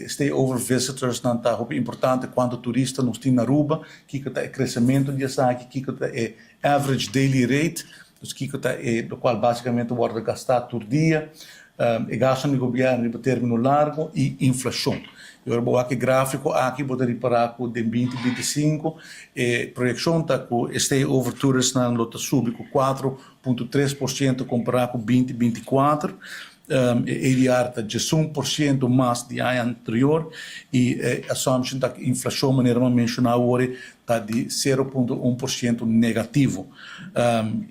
stay over visitors não tá importante quanto turista nós tem na Aruba, que tá é crescimento de essa que tá é average daily rate, que tá é do qual basicamente o order gastar por dia, e gasto do governo em termino largo e inflação. Eu vou aqui gráfico aqui vou reparar com de 2025 projeção tá com stay over tourist na lota sub com 4,3% comparado com 2024. ADR está 1% mais do ano anterior e a assumption da inflação, maneira de mencionar hoje, está de 0,1% negativo.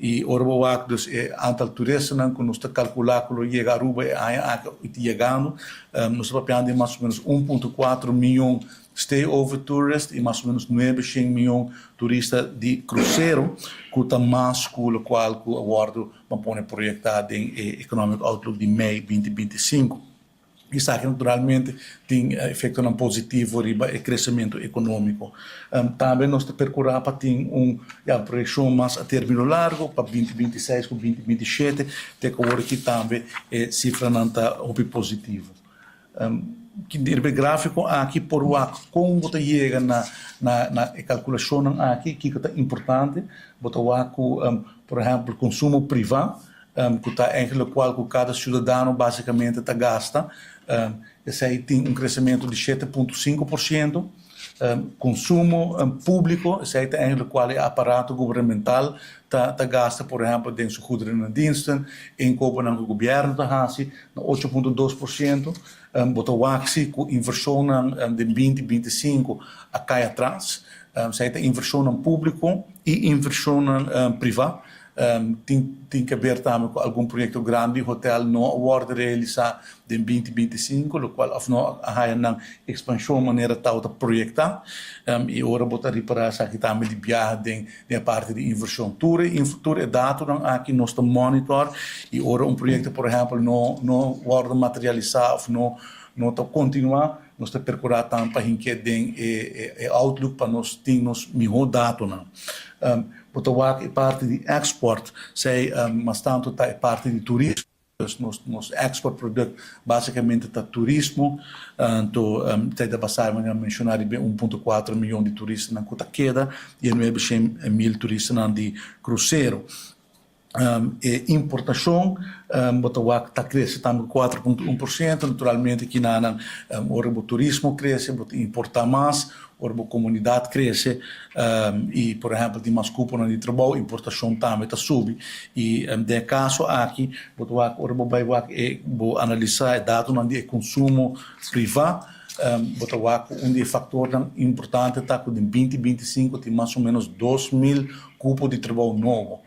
E agora, dus, aantal toeristen que nós calculamos que chega a Aruba chegando, nós estamos falando de mais ou menos 1,4 milhão stay over tourists e mais ou menos 9 milhões turistas de cruzeiro, que está mais que o qual o acordo vai projetado em Economic Outlook de maio 2025. Isso aqui, naturalmente, tem efeito positivo no crescimento econômico. Também nós percorremos para ter uma projeção mais a término largo, para 2026 com 2027, tem que ver que também cifra não está positiva. Que o gráfico aqui por o como você chega na calculação aqui que é importante, você por exemplo, consumo privado, que está entre o qual cada cidadão basicamente está gasta, esse aí tem crescimento de 7,5%. Consumo público, esse aí está entre o qual o aparato governamental está gasta, por exemplo, dentro do goederen en diensten, inkopen aan het governo está hasi, 8,2%, botawaxi com inversão de 2025 a cai atrás, esse aí inversão público e inversão privada. Tem que haver também algum projeto grande, hotel não pode realizar em 2025, o qual não há uma expansão maneira tal de projetar, e agora botar reparar aqui também de viagem da parte de inversão. Tudo é dado aqui nós estamos monitor e agora projeto, por exemplo, não pode materializar, não está continuar, nós estamos percorrendo também para que tem outlook para nós termos melhor dados. Porque parte de export, sei, mas tanto é parte de turismo. Nosso export produto basicamente está turismo, então tem de passar a mencionar 1,4 milhão de turistas na Cota Queda e 900 mil turistas de cruzeiro. Importação, está crescendo também 4,1%, naturalmente que o turismo cresce, importar mais, a comunidade cresce e, por exemplo, tem mais cupom de trabalho, importação também está subindo e, de caso aqui, vou analisar dados de consumo privado, um fator importante está que em 2025 tem mais ou menos 2.000 cupos de trabalho novo.